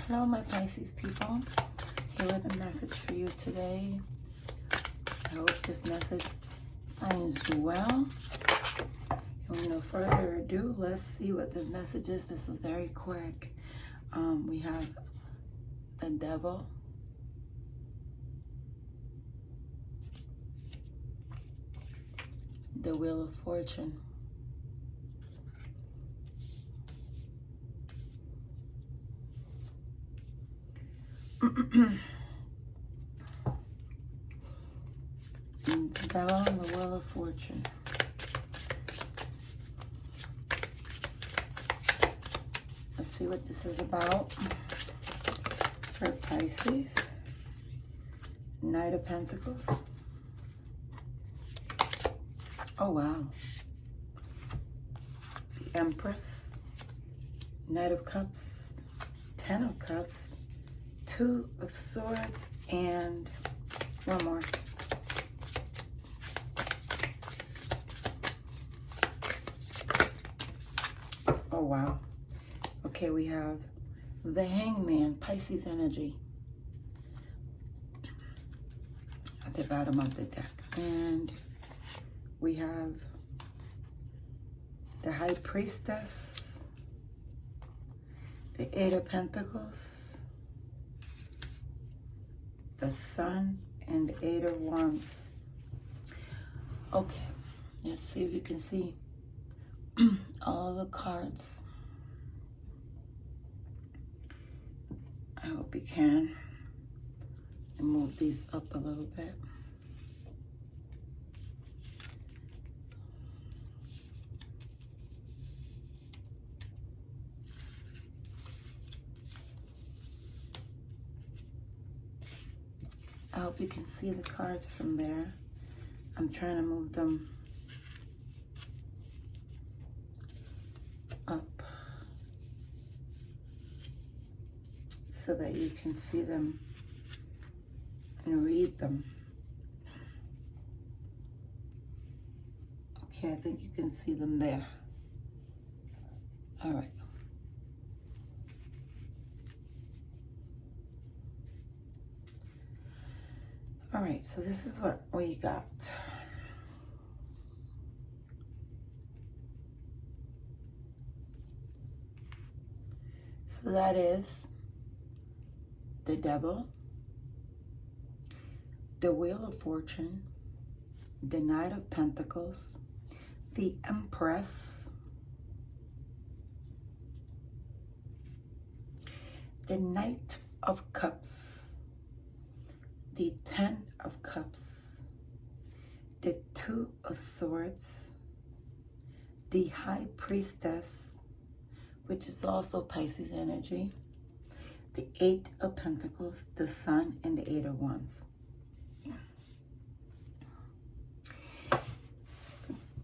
Hello, my Pisces people. Here with a message for you today. I hope this message finds you well. And with no further ado, let's see what this message is. This is very quick. We have the Devil, the Wheel of Fortune, the Devil and the Wheel of Fortune. Let's see what this is about for Pisces. Knight of Pentacles. Oh, wow. The Empress. Knight of Cups. Ten of Cups. Two of Swords. And one more. Oh, wow. Okay, we have the Hangman, Pisces energy, at the bottom of the deck. And we have the High Priestess, the Eight of Pentacles, the Sun, and the Eight of Wands. Okay, let's see if you can see all the cards. I hope you can. And move these up a little bit. I hope you can see the cards from there. I'm trying to move them up so that you can see them and read them. Okay, I think you can see them there. All right. All right, so this is what we got. So that is the Devil, the Wheel of Fortune, the Knight of Pentacles, the Empress, the Knight of Cups, the Ten of Cups, the Two of Swords, the High Priestess, which is also Pisces energy, the Eight of Pentacles, the Sun, and the Eight of Wands.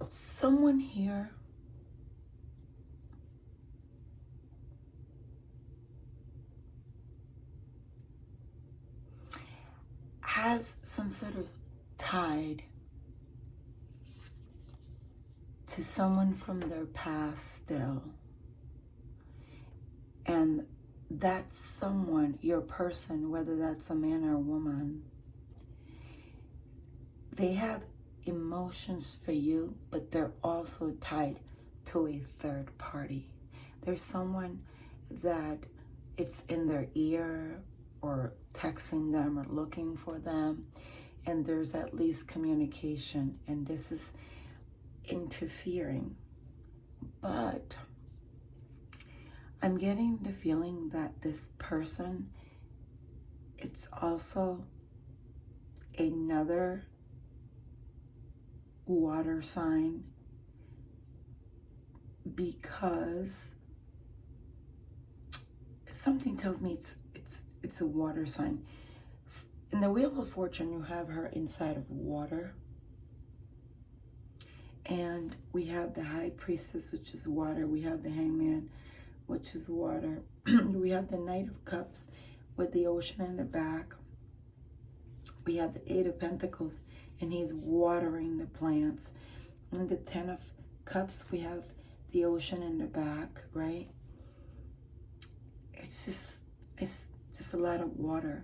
Someone here has some sort of tied to someone from their past still. And that someone, your person, whether that's a man or a woman, they have emotions for you, but they're also tied to a third party. There's someone that it's in their ear or texting them or looking for them, and there's at least communication, and this is interfering. But I'm getting the feeling that this person, it's also another water sign, because something tells me it's a water sign. In the Wheel of Fortune, you have her inside of water. And we have the High Priestess, which is water. We have the Hangman, which is water. We have the Knight of Cups with the ocean in the back. We have the Eight of Pentacles, and he's watering the plants. And the Ten of Cups, we have the ocean in the back, right? It's just, it's just a lot of water.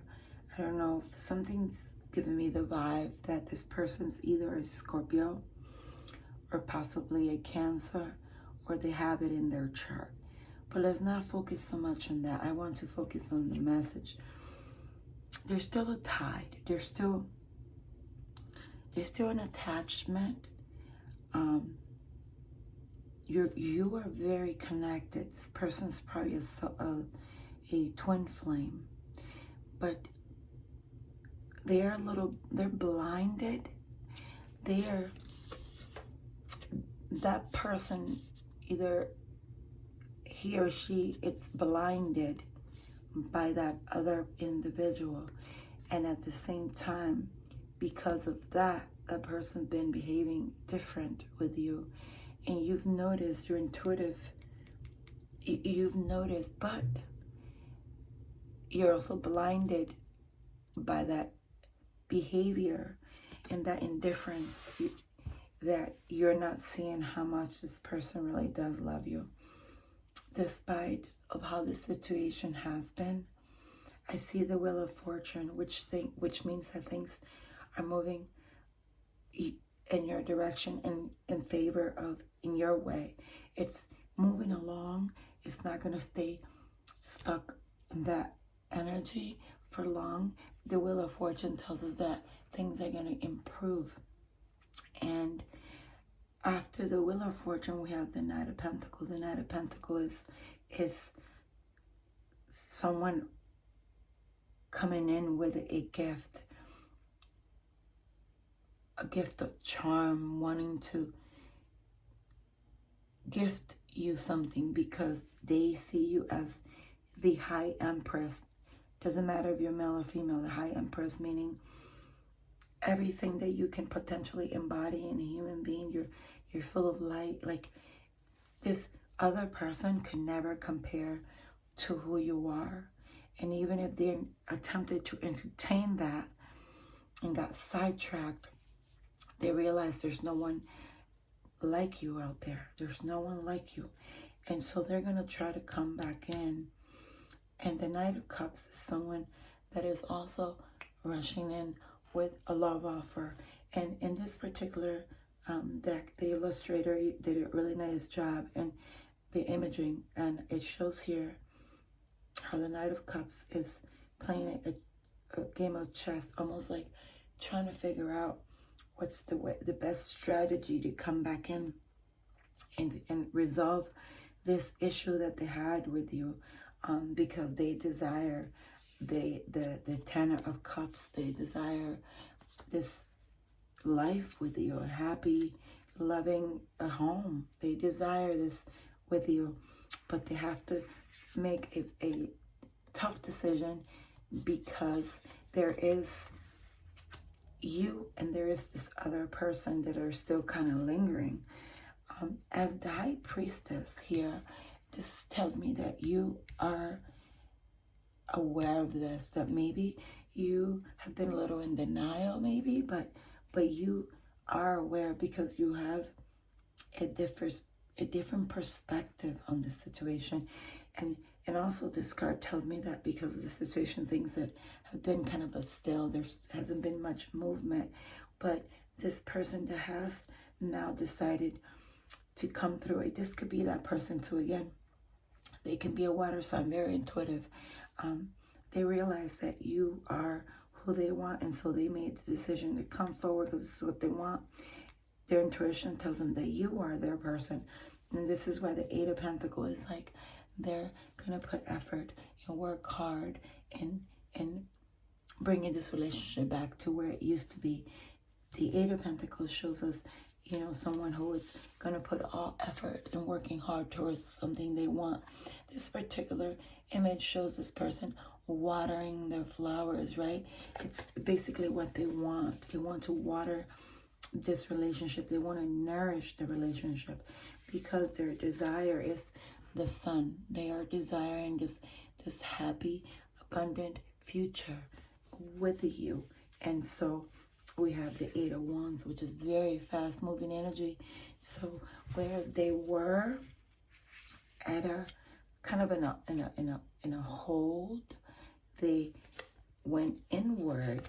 I don't know if something's giving me the vibe that this person's either a Scorpio or possibly a Cancer, or they have it in their chart. But let's not focus so much on that. I want to focus on the message. There's still a tide. There's still an attachment. You are very connected. This person's probably a twin flame, but they're blinded. That person, either he or she, it's blinded by that other individual, and at the same time, because of that person's been behaving different with you, and you've noticed, you're intuitive, you've noticed, but you're also blinded by that behavior and that indifference, that you're not seeing how much this person really does love you. Despite of how the situation has been, I see the Wheel of Fortune, which means that things are moving in your direction and in favor of, in your way. It's moving along. It's not going to stay stuck in that energy for long. The Wheel of Fortune tells us that things are going to improve. And after the Wheel of Fortune, we have the Knight of Pentacles. The Knight of Pentacles is someone coming in with a gift of charm, wanting to gift you something because they see you as the High Empress. Doesn't matter if you're male or female, the High Empress, meaning everything that you can potentially embody in a human being. You're full of light. Like, this other person could never compare to who you are. And even if they attempted to entertain that and got sidetracked, they realize there's no one like you out there. There's no one like you. And so they're going to try to come back in. And the Knight of Cups is someone that is also rushing in with a love offer. And in this particular deck, the illustrator did a really nice job in the imaging. And it shows here how the Knight of Cups is playing a game of chess, almost like trying to figure out what's the best strategy to come back in and resolve this issue that they had with you, because they desire the Ten of Cups. They desire this life with you, a happy, loving a home. They desire this with you, but they have to make a tough decision, because there is you and there is this other person that are still kind of lingering. As the High Priestess here, this tells me that you are aware of this, that maybe you have been a little in denial, maybe, but you are aware, because you have a different perspective on the situation. And also this card tells me that because of the situation, things that have been kind of still, there hasn't been much movement, but this person that has now decided to come through it, this could be that person too. Again, they can be a water sign, very intuitive. They realize that you are who they want, and so they made the decision to come forward because this is what they want. Their intuition tells them that you are their person. And this is why the Eight of Pentacles is like, they're going to put effort and work hard and bringing this relationship back to where it used to be. The Eight of Pentacles shows us, you know, someone who is going to put all effort and working hard towards something they want. This particular image shows this person watering their flowers, right? It's basically what they want. They want to water this relationship. They want to nourish the relationship, because their desire is the sun. They are desiring this happy, abundant future with you. And so we have the Eight of Wands, which is very fast moving energy. So whereas they were at a kind of in a hold, they went inward.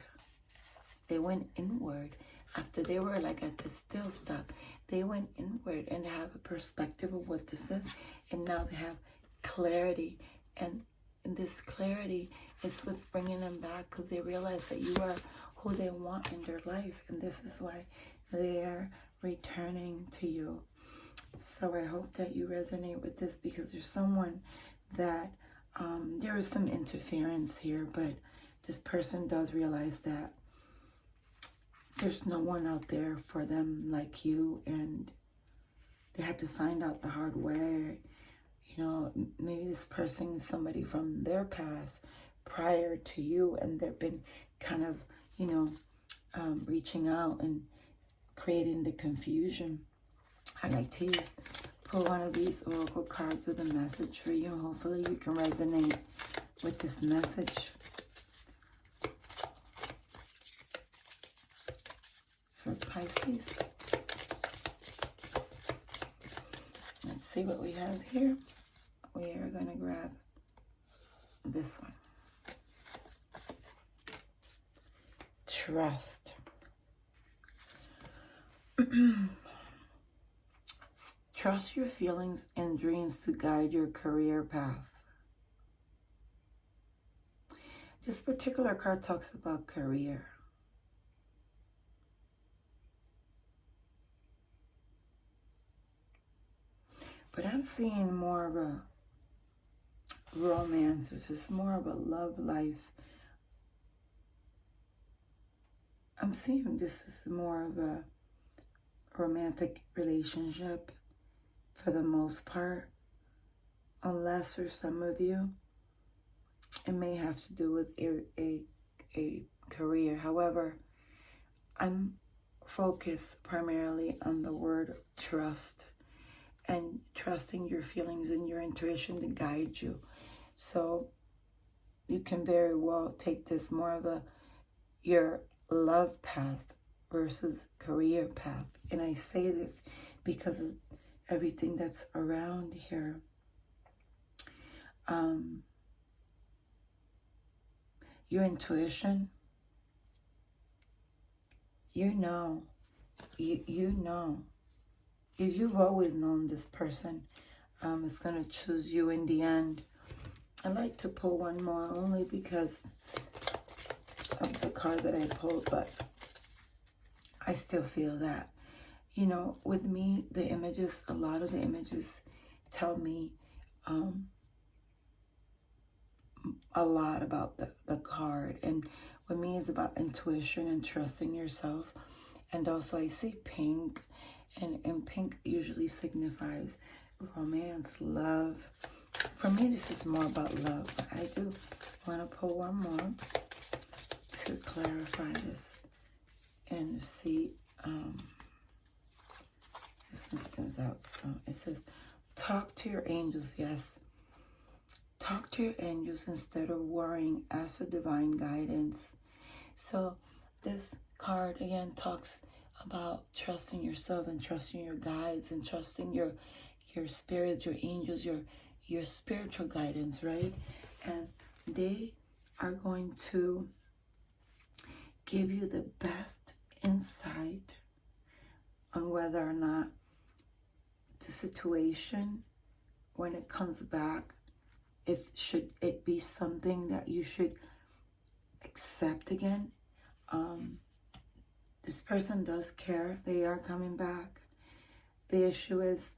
They went inward after they were like at the still stop. They went inward and have a perspective of what this is, and now they have clarity. And this clarity is what's bringing them back, because they realize that you are who they want in their life, and this is why they are returning to you. So I hope that you resonate with this, because there's someone that there is some interference here, but this person does realize that there's no one out there for them like you, and they had to find out the hard way. You know, maybe this person is somebody from their past prior to you, and they've been kind of, you know, reaching out and creating the confusion. I like to pull one of these oracle cards with a message for you. Hopefully you can resonate with this message. For Pisces. Let's see what we have here. We are going to grab this one. Trust. Trust your feelings and dreams to guide your career path. This particular card talks about career. But I'm seeing more of a romance. This is more of a love life. I'm seeing this is more of a romantic relationship for the most part. Unless for some of you, it may have to do with a career. However, I'm focused primarily on the word trust, and trusting your feelings and your intuition to guide you. So you can very well take this more of your love path versus career path. And I say this because of everything that's around here. Your intuition, you know. If you've always known this person is going to choose you in the end. I like to pull one more only because of the card that I pulled, but I still feel that, you know, with me, the images, a lot of the images tell me a lot about the card. And with me, it's about intuition and trusting yourself. And also I see pink. And pink usually signifies romance, love. For me, this is more about love. But I do want to pull one more to clarify this and see. This one stands out. So it says, talk to your angels. Yes. Talk to your angels instead of worrying. Ask for divine guidance. So this card, again, talks about trusting yourself and trusting your guides and trusting your spirits, your angels, your spiritual guidance, right? And they are going to give you the best insight on whether or not the situation, when it comes back, should it be something that you should accept again. This person does care. They are coming back. The issue is,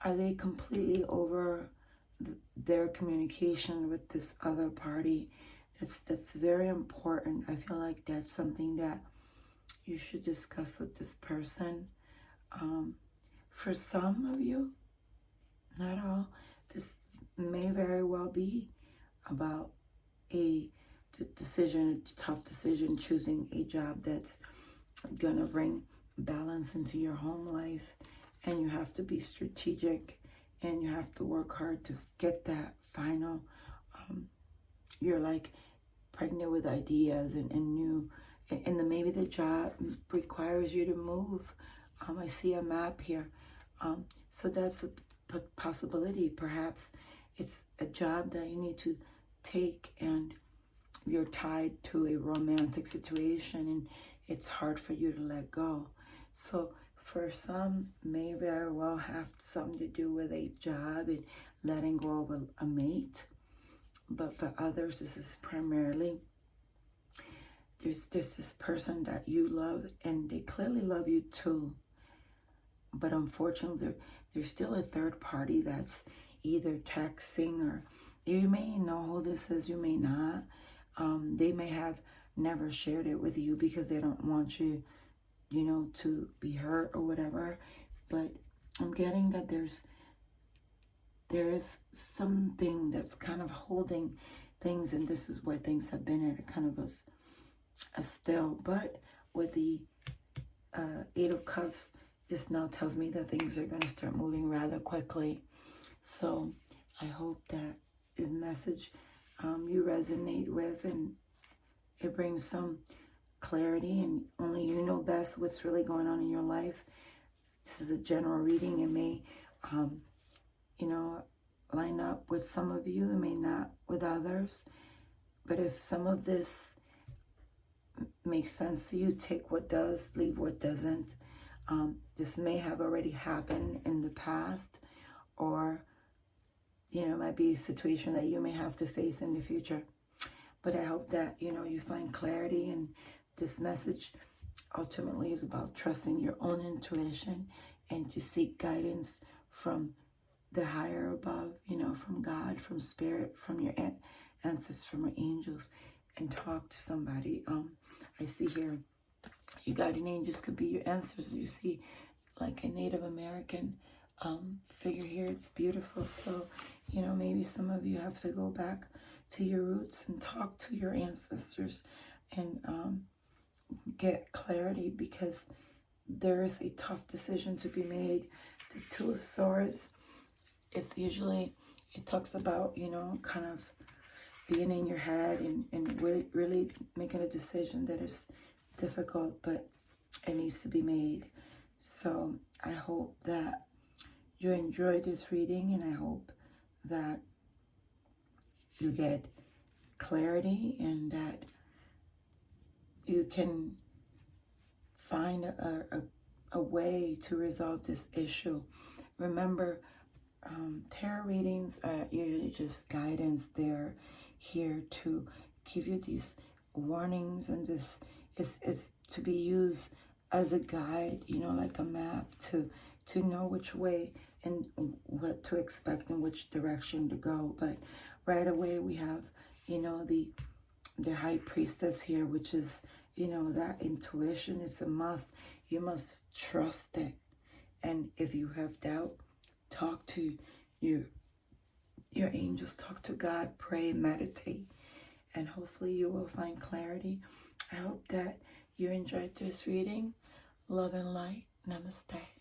are they completely over their communication with this other party? That's very important. I feel like that's something that you should discuss with this person. For some of you, not all, this may very well be about a decision, a tough decision, choosing a job that's gonna bring balance into your home life, and you have to be strategic and you have to work hard to get that final. You're like pregnant with ideas and new, and then maybe the job requires you to move. I see a map here, so that's a possibility. Perhaps it's a job that you need to take, and you're tied to a romantic situation and it's hard for you to let go. So for some, may very well have something to do with a job and letting go of a mate. But for others, this is primarily, there's this person that you love and they clearly love you too. But unfortunately, there's still a third party that's either texting, or you may know who this is, you may not. They may have never shared it with you because they don't want you, you know, to be hurt or whatever. But I'm getting that there is something that's kind of holding things, and this is where things have been at a kind of a still. But with the Eight of Cups, this now tells me that things are going to start moving rather quickly. So I hope that the message you resonate with, and it brings some clarity, and only you know best what's really going on in your life. This is a general reading. It may, you know, line up with some of you. It may not with others. But if some of this makes sense to you, take what does, leave what doesn't. This may have already happened in the past, or, you know, it might be a situation that you may have to face in the future. But I hope that, you know, you find clarity, and this message ultimately is about trusting your own intuition and to seek guidance from the higher above, you know, from God, from spirit, from your ancestors, from your angels, and talk to somebody. I see here, your guardian angels could be your ancestors. You see like a Native American figure here. It's beautiful. So, you know, maybe some of you have to go back to your roots and talk to your ancestors and get clarity, because there is a tough decision to be made. The Two of Swords, it's usually, it talks about, you know, kind of being in your head and really making a decision that is difficult, but it needs to be made. So I hope that you enjoyed this reading, and I hope that you get clarity and that you can find a way to resolve this issue. Remember, tarot readings are usually just guidance. They're here to give you these warnings, and this is to be used as a guide, you know, like a map to know which way and what to expect and which direction to go. But right away we have, you know, the High Priestess here, which is, you know, that intuition. It's a must. You must trust it. And if you have doubt, talk to your angels, talk to God, pray, meditate, and hopefully you will find clarity. I hope that you enjoyed this reading. Love and light. Namaste.